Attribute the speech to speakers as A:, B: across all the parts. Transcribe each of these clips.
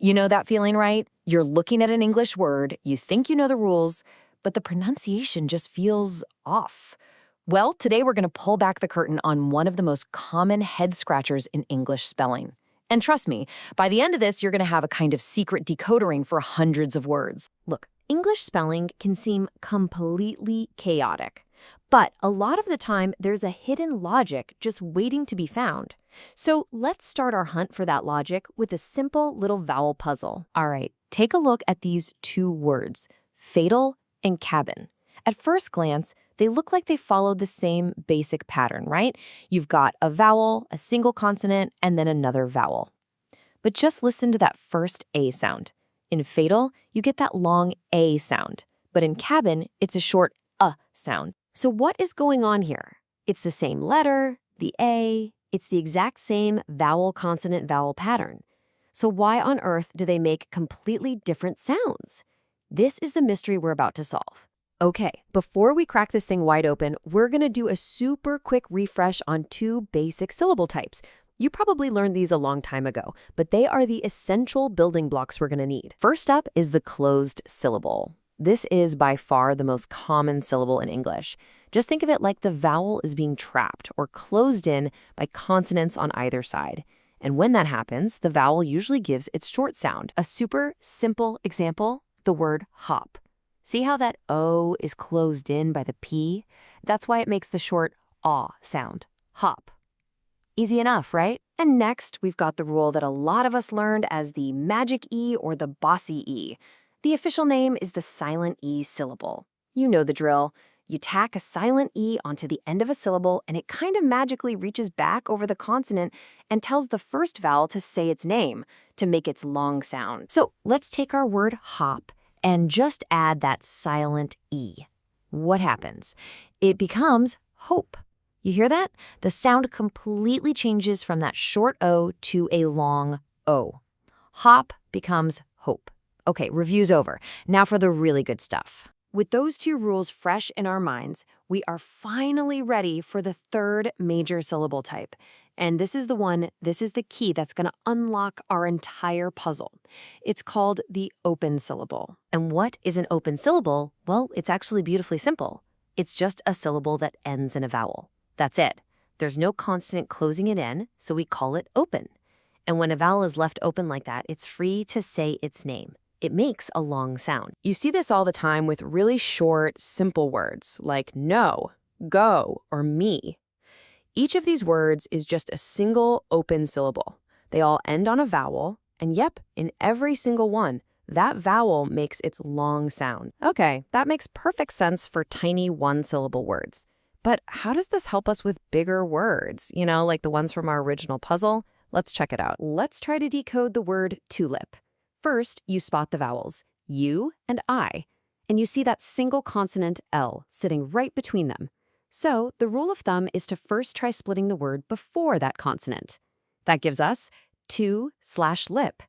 A: You know that feeling, right? You're looking at an English word, you think you know the rules, but the pronunciation just feels off. Well, today we're going to pull back the curtain on one of the most common head scratchers in English spelling. And trust me, by the end of this, you're going to have a kind of secret decodering for hundreds of words. Look, English spelling can seem completely chaotic, but a lot of the time there's a hidden logic just waiting to be found. So let's start our hunt for that logic with a simple little vowel puzzle. All right, take a look at these two words, fatal and cabin. At first glance, they look like they follow the same basic pattern, right? You've got a vowel, a single consonant, and then another vowel. But just listen to that first A sound. In fatal, you get that long A sound, but in cabin, it's a short sound. So what is going on here? It's the same letter, the A, it's the exact same vowel-consonant-vowel pattern. So why on earth do they make completely different sounds? This is the mystery we're about to solve. Okay, before we crack this thing wide open, we're going to do a super quick refresh on two basic syllable types. You probably learned these a long time ago, but they are the essential building blocks we're going to need. First up is the closed syllable. This is by far the most common syllable in English. Just think of it like the vowel is being trapped or closed in by consonants on either side. And when that happens, the vowel usually gives its short sound. A super simple example, the word hop. See how that O is closed in by the P? That's why it makes the short aw sound, hop. Easy enough, right? And next, we've got the rule that a lot of us learned as the magic E or the bossy E. The official name is the silent E syllable. You know the drill. You tack a silent E onto the end of a syllable, and it kind of magically reaches back over the consonant and tells the first vowel to say its name, to make its long sound. So let's take our word hop and just add that silent E. What happens? It becomes hope. You hear that? The sound completely changes from that short O to a long O. Hop becomes hope. Okay, review's over. Now for the really good stuff. With those two rules fresh in our minds, we are finally ready for the third major syllable type. And this is the key that's going to unlock our entire puzzle. It's called the open syllable. And what is an open syllable? Well, it's actually beautifully simple. It's just a syllable that ends in a vowel. That's it. There's no consonant closing it in, so we call it open. And when a vowel is left open like that, it's free to say its name. It makes a long sound. You see this all the time with really short, simple words like no, go, or me. Each of these words is just a single open syllable. They all end on a vowel, and yep, in every single one, that vowel makes its long sound. Okay, that makes perfect sense for tiny one-syllable words. But how does this help us with bigger words, like the ones from our original puzzle? Let's check it out. Let's try to decode the word tulip. First, you spot the vowels, U and I, and you see that single consonant L sitting right between them. So the rule of thumb is to first try splitting the word before that consonant. That gives us to/lip.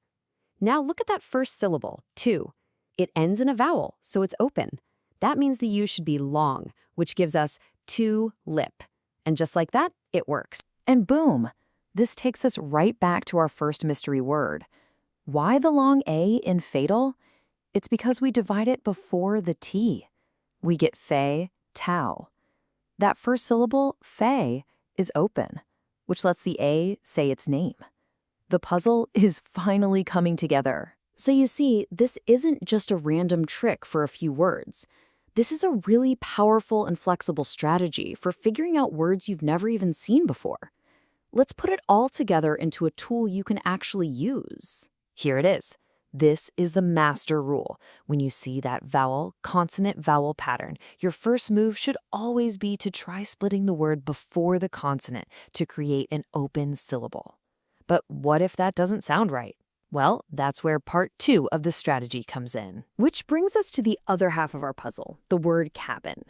A: Now look at that first syllable, to. It ends in a vowel, so it's open. That means the U should be long, which gives us to lip. And just like that, it works. And boom, this takes us right back to our first mystery word. Why the long A in fatal? It's because we divide it before the T. We get fey, tau. That first syllable, fey, is open, which lets the A say its name. The puzzle is finally coming together. So you see, this isn't just a random trick for a few words. This is a really powerful and flexible strategy for figuring out words you've never even seen before. Let's put it all together into a tool you can actually use. Here it is. This is the master rule. When you see that vowel, consonant, vowel pattern, your first move should always be to try splitting the word before the consonant to create an open syllable. But what if that doesn't sound right? Well, that's where part 2 of the strategy comes in. Which brings us to the other half of our puzzle, the word cabin.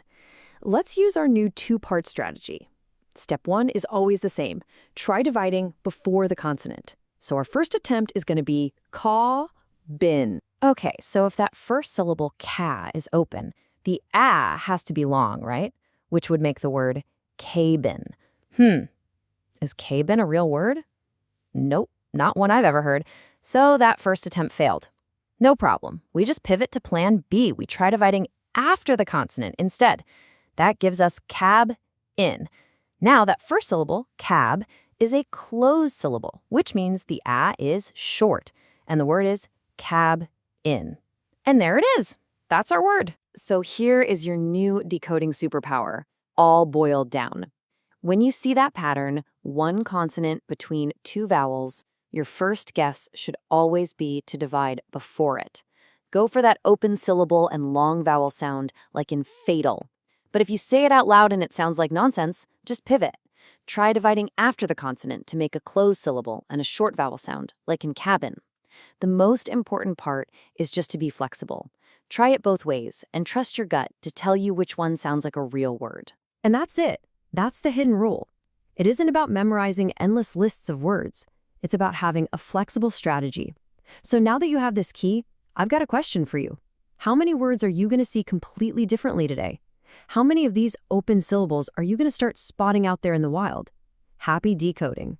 A: Let's use our new 2-part strategy. Step 1 is always the same. Try dividing before the consonant. So our first attempt is going to be bin. Okay, so if that first syllable ca is open, the a has to be long, right? Which would make the word cabin. Is cabin a real word? Nope, not one I've ever heard.
B: So that first attempt failed. No problem. We just pivot to plan B. We try dividing after the consonant instead. That gives us cab in. Now that first syllable, cab, is a closed syllable, which means the A is short, and the word is cab in. And there it is. That's our word.
A: So here is your new decoding superpower, all boiled down. When you see that pattern, one consonant between two vowels, your first guess should always be to divide before it. Go for that open syllable and long vowel sound like in fatal. But if you say it out loud and it sounds like nonsense, just pivot. Try dividing after the consonant to make a closed syllable and a short vowel sound, like in cabin. The most important part is just to be flexible. Try it both ways and trust your gut to tell you which one sounds like a real word.
B: And that's it. That's the hidden rule. It isn't about memorizing endless lists of words. It's about having a flexible strategy. So now that you have this key, I've got a question for you. How many words are you going to see completely differently today? How many of these open syllables are you going to start spotting out there in the wild? Happy decoding.